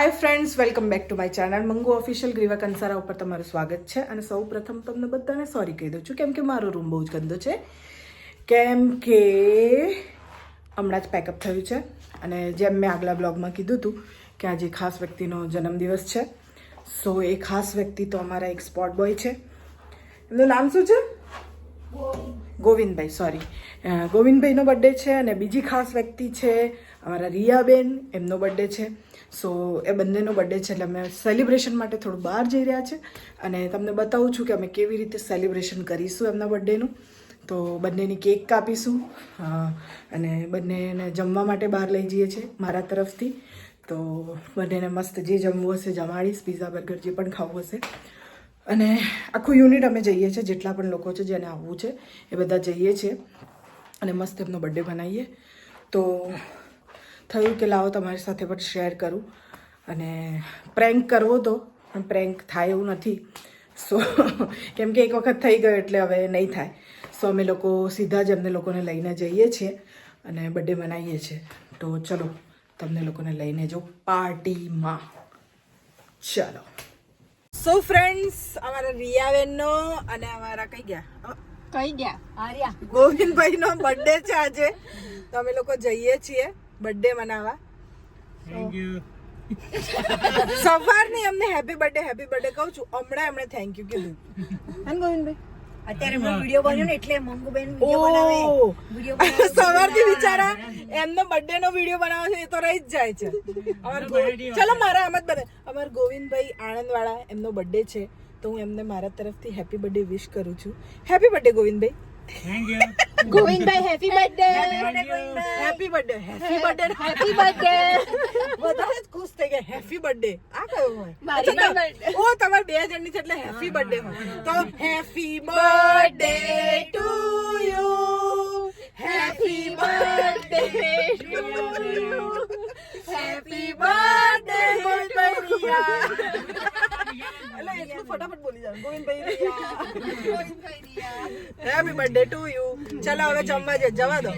Hi friends, welcome back to my channel Mangu official. Griva Kansara ઉપર તમારું સ્વાગત છે. અને સૌ પ્રથમ તમને બધાને સોરી કહી દઉં છું, કેમ કે મારો રૂમ બહુ જ ગંદો છે, કેમ કે હમણાં જ પેકઅપ થયું છે. અને જેમ મેં આગલા બ્લોગમાં કીધું હતું કે આજે ખાસ વ્યક્તિનો જન્મદિવસ છે. સો એ ખાસ વ્યક્તિ તો અમારા એક સ્પોટ બોય છે. એમનું નામ શું છે? ગોવિંદભાઈ. સોરી, ગોવિંદભાઈનો બર્થડે છે. અને બીજી ખાસ વ્યક્તિ છે અમારા રિયાબેન, એમનો બર્થડે છે. સો એ બંનેનો બર્થડે છે એટલે અમે સેલિબ્રેશન માટે થોડું બહાર જઈ રહ્યા છે. અને તમને બતાવું છું કે અમે કેવી રીતે સેલિબ્રેશન કરીશું એમના બર્થડેનું. તો બંનેની કેક કાપીશું અને બંનેને જમવા માટે બહાર લઈ જઈએ છીએ મારા તરફથી. તો બંનેને મસ્ત જે જમવું હશે જમાડીશ, પીઝા બર્ગર જે પણ ખાવું હશે. અને આખું યુનિટ અમે જઈએ છીએ, જેટલા પણ લોકો છે જેને આવવું છે એ બધા જઈએ છીએ અને મસ્ત એમનો બર્થડે બનાવીએ. તો થયું કે લાવો તમારી સાથે પણ શેર કરું. અને પ્રેન્ક કરવો તો પણ પ્રેન્ક થાય એવું નથી. સો કેમ કે એક વખત થઈ ગયો એટલે હવે નહીં થાય. સો અમે લોકો સીધા જ એમને લોકોને લઈને જઈએ છીએ અને બર્થડે મનાવીએ છીએ. તો ચલો તમને લોકોને લઈને જાઉં પાર્ટીમાં. ચલો. સો ફ્રેન્ડ્સ, અમારા રિયાબેનનો અને અમારા કઈ ગયા આર્યા ગોવિંદભાઈનો બર્થડે છે આજે. તો અમે લોકો જઈએ છીએ બર્થડે મનાવવા. Thank you. સવારની અમને હેપી બર્થડે કહું છું. હમણાં એમણે થેન્ક યુ કીધું. હા ગોવિંદભાઈ, અત્યારે એમનો વિડિયો બન્યો ને એટલે મંગુબેન વિડિયો બનાવે. સવારથી બિચારા એમનો બર્થડે નો વિડીયો બનાવે છે, એ તો રહી જ જાય છે. ચલો મારા આમ જ બને. અમારા ગોવિંદભાઈ આણંદ વાળા, એમનો બર્થડે છે તો હું એમને મારા તરફથી હેપી બર્થડે વિશ કરું છું. Happy birthday Govindbhai. Thank you. Govindbhai happy birthday. Happy birthday. Happy birthday. વધારે જ ખુશ થઈ ગયા. હેપી બર્થડે આ કયો હોય? મારી birthday. ઓ તમારે બે જણની છે એટલે હેપી બર્થડે હોય. તો happy birthday to you. Happy birthday to you. Happy birthday Govindbhai. એટલે એટલું ફટાફટ બોલી જાવ. Govindbhai happy birthday to you. ચલો હવે જમવા જવા દો.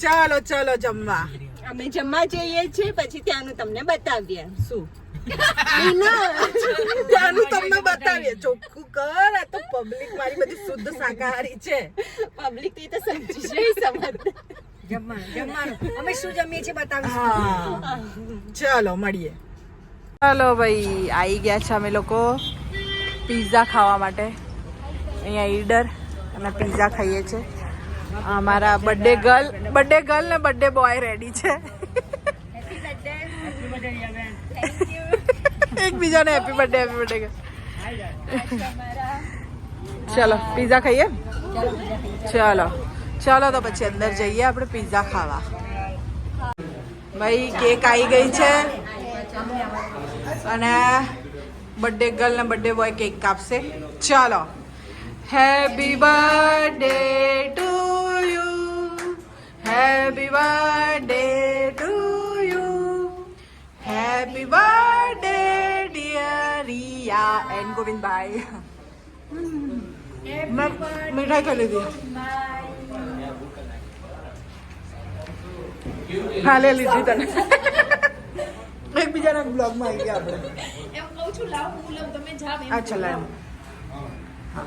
ચાલો ચલો જમવા. અમે જમવા જઈએ છીએ, પછી ત્યાંનું તમને બતાવીએ. શું ત્યાંનું તમને બતાવીએ. ચોખ્ખું કર. આ તો પબ્લિક મારી બધી શુદ્ધ શાકાહારી છે. પબ્લિક તો સમજી જઈ સમજ. જમવાનું અમે શું જમીએ છીએ બતાવીશું. હા ચલો મળીએ. ચાલો ભાઈ, આવી ગયા છે અમે લોકો પિઝા ખાવા માટે. અહીંયા ઈડર અને પિઝા ખાઈએ છીએ. અમારા બર્થડે ગર્લ ને બર્થડે બોય રેડી છે. એકબીજાને હેપી બર્થડે. ચલો પિઝા ખાઈએ. ચલો તો પછી અંદર જઈએ આપણે પિઝા ખાવા. ભાઈ કેક આવી ગઈ છે અને બર્થડે ગર્લ ને બર્થડે બોય કેક કાપશે. ચાલો. Happy birthday to you. Happy birthday to you. Happy birthday dear Riya and Govindbhai. મીઠાઈ ખાઈ લીધી. હાલે લીધી તને. એકબીજાના બ્લોગમાં આવી ગયા આપણે. એમ કહું છું, લાવ હું લઉં, તમે જાવ. અચ્છા લાવ. હા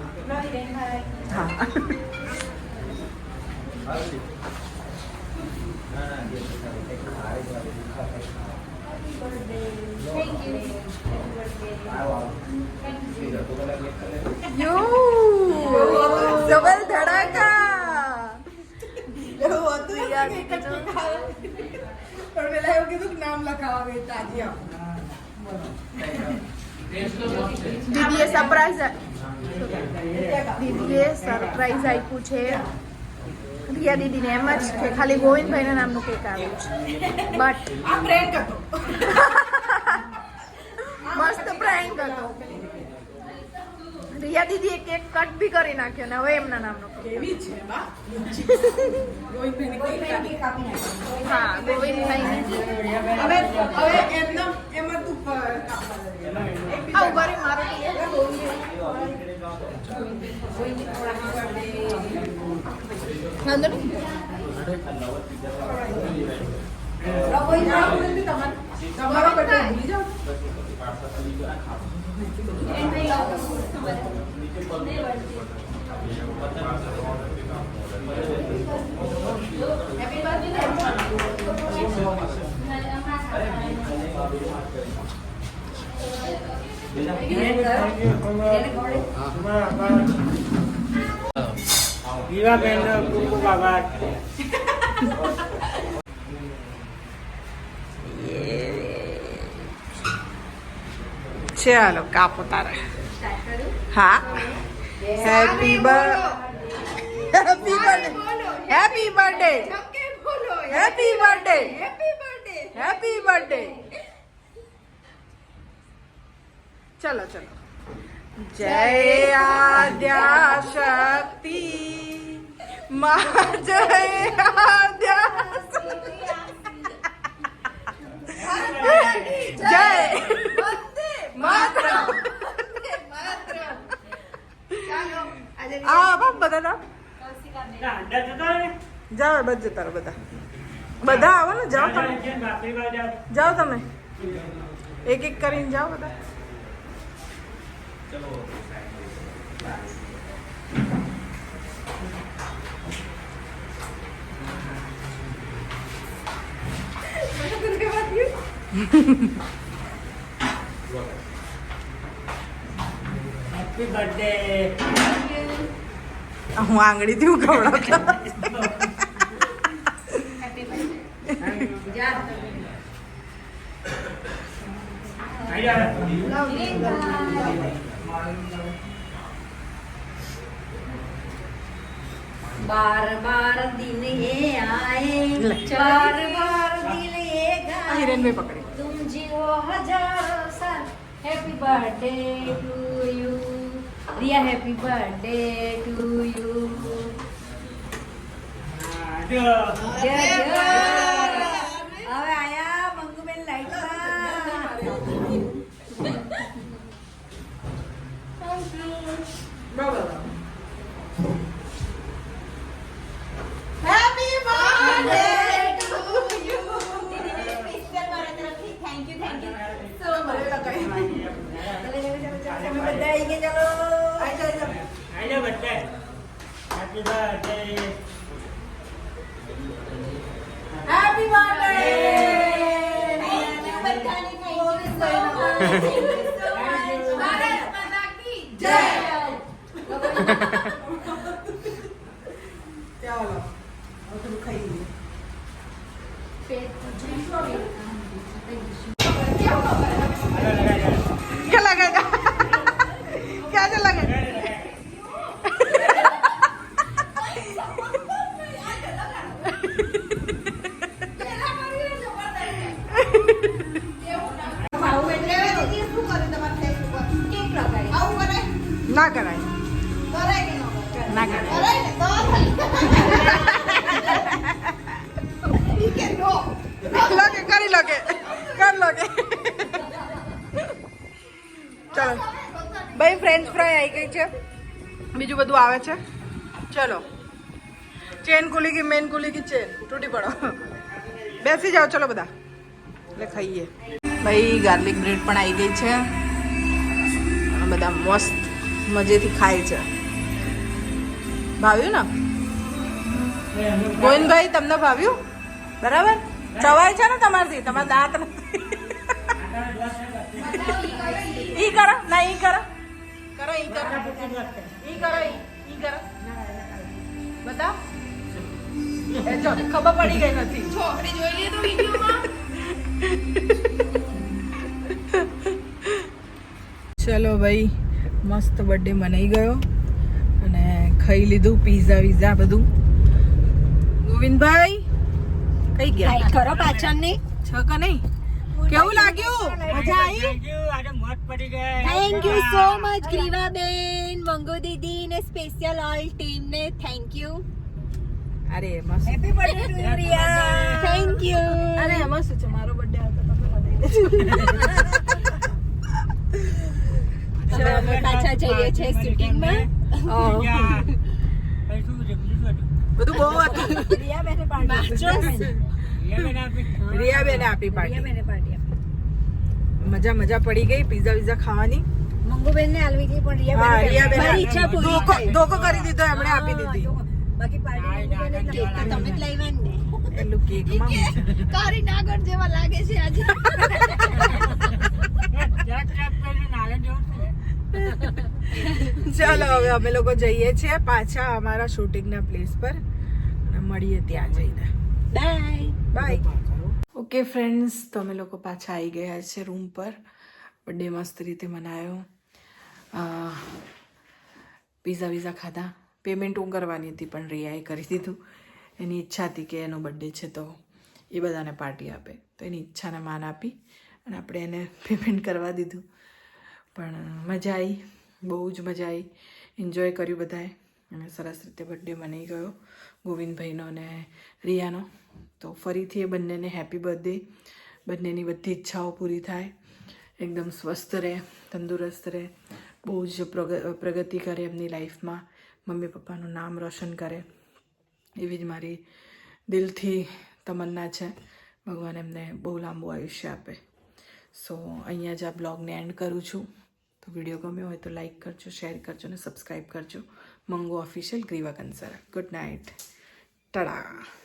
ડબલ ધડાકા. એવું હતું યાર. પણ પેલા એવું કીધું કે નામ લખાવા તાજિયા. દીદીએ સરપ્રાઈઝ આપ્યું છે રિયા દીદીને. એમ જ કે ખાલી ગોવિંદભાઈના નામનું કેક આવ્યું છે. બટ આ પ્રેન્ક હતો. મસ્ત પ્રેન્ક હતો. રિયા દીદીએ કેક કટ બી કરી નાખ્યો ને હવે એમના નામનો કેવી છે બા. હા ગોવિંદભાઈ. હવે એમના એમાં તું આવ બરે મારો વાંધો નહીં. તમારો બર્થડે ભૂલી જાઓ. દીવા બેન ખૂબ ખૂબ આભાર. ચાલો કાપો તારે. હા happy birthday happy birthday happy birthday happy birthday. ચલો ચલો. જય આદ્યા શક્તિ મા જય આદ્યા જય માતરમ. આ બાપ બધા ના જાઓ બસ જતા રહો બધા. બધા આવો ને જાઓ તમે. જાઓ તમે એક એક કરીને જાઓ બધા. Happy birthday. હું આંગળીથી હું ખવડાવતો. बार बार दिन ये आए ले. बार बार दिल ये गाए હિરેનભાઈ પકડી. तुम जियो हजारों साल happy birthday to you Riya happy birthday to you હવે આયા મંગુબેન લાઈટમાં happy birthday to you. Thank you so મને લગાઈ. બધા આવી ગયા ચલો આજો birthday. Happy birthday. Happy birthday. Thank you બધાને thank you so much Bharat માતા કી જય. ચાલો હવે થોડું ખાઈ લઈએ. क्या लगेगा क्या क्या लगेगा. ના કરાય ના કરાય. લોકે કરી લોકે કર લોકે. ચલો ભાઈ ફ્રેન્ચ ફ્રાય આવી ગઈ છે. બીજું બધું આવે છે. ચલો ચેન ખુલી ગઈ મેન ખુલી ગઈ ચેન તૂટી પડો. બેસી જાઓ ચલો બધા એટલે ખાઈએ. ભાઈ ગાર્લિક બ્રેડ પણ આવી ગઈ છે અને બધા મસ્ત મજેથી ખાય છે. ભાવ્યું ને ગોવિંદભાઈ? તમને ભાવ્યું? બરાબર ચવાય છે ને તમારથી? તમારા દાંત નથી. ઈ કરો ના ઈ કરો કરો ઈ કરો ઈ કરો ઈ કરો બધા. એ જો ખબર પડી ગઈ નથી. છોકરી જોઈ લે તો વિડિયોમાં. ચલો ભાઈ મસ્ત બર્થડે મનાઈ ગયો અને ખાઈ લીધું પીઝા વીઝા બધું. ગોવિંદભાઈ કઈ ગયા ખરો પાછળની છ કે નહીં? કેવું લાગ્યું? મજા આવી? Thank you. આજે મોત પડી ગઈ. Thank you so much Grivaben, Mangu દીદી ને સ્પેશિયલ ઓલ ટીમ ને થેન્ક યુ. અરે મસ્ત. Happy birthday to Riya. Thank you. અરે મસ્ત છે. મારો બર્થડે આવતો તો પેલા દઈ દેજો. હવે અમે પાછા જઈએ છીએ શૂટિંગમાં. પૈસું છે બીજું બધું બહુ હતું. રિયા બેને પાર્ટી રિયાબેન આપી. રિયાબેને આપી પાર્ટી. મેને પાર્ટી આપી. મજા પડી ગઈ પીઝા વિઝા ખાવાની. મંગુબેન ને આલવી હતી પણ હા, રિયાબેન રિયાબેન મારી ઈચ્છા પૂરી થઈ. ધોકો કરી દીધો એમણે આપી દીધી. બાકી પાર્ટી મંગુબેન જ કેક તો તમે જ લાવ્યા ને. એટલું કેકમાં કારી નાગર જેવા લાગે છે આજે. ચેક પેલું નાળિયેર જેવું છે. ચાલો હવે અમે લોકો જઈએ છીએ પાછા અમારા શૂટિંગના પ્લેસ પર અને મળીએ ત્યાં જઈને. બાય. બાય. ઓકે ફ્રેન્ડ્સ, તો અમે લોકો પાછા આવી ગયા છે રૂમ પર. બર્થડે મસ્ત રીતે મનાયો. પીઝા વિઝા ખાધા. પેમેન્ટ હું કરવાની હતી પણ રિયાએ કરી દીધું. એની ઈચ્છા હતી કે એનો બર્થડે છે તો એ બધાને પાર્ટી આપે, તો એની ઈચ્છાને માન આપી અને આપણે એને પેમેન્ટ કરવા દીધું. પણ મજા આવી, બહુ જ મજા આવી. એન્જોય કર્યું બધાએ અને સરસ રીતે બર્થડે મનાઈ ગયો ગોવિંદભાઈનો અને રિયાનો. તો ફરીથી એ બંનેને હેપી બર્થડે. બંનેની બધી ઈચ્છાઓ પૂરી થાય, એકદમ સ્વસ્થ રહે, તંદુરસ્ત રહે, બહુ જ પ્રગતિ કરે એમની લાઈફમાં, મમ્મી પપ્પાનું નામ રોશન કરે, એવી જ મારી દિલથી તમન્ના છે. ભગવાન એમને બહુ લાંબુ આયુષ્ય આપે. સો અહીંયા જ આ બ્લોગને એન્ડ કરું છું. તો વિડીયો ગમ્યો હોય તો લાઈક કરજો, શેર કરજો અને સબસ્ક્રાઈબ કરજો. Mango official Griva Kansara. Good night. TADA.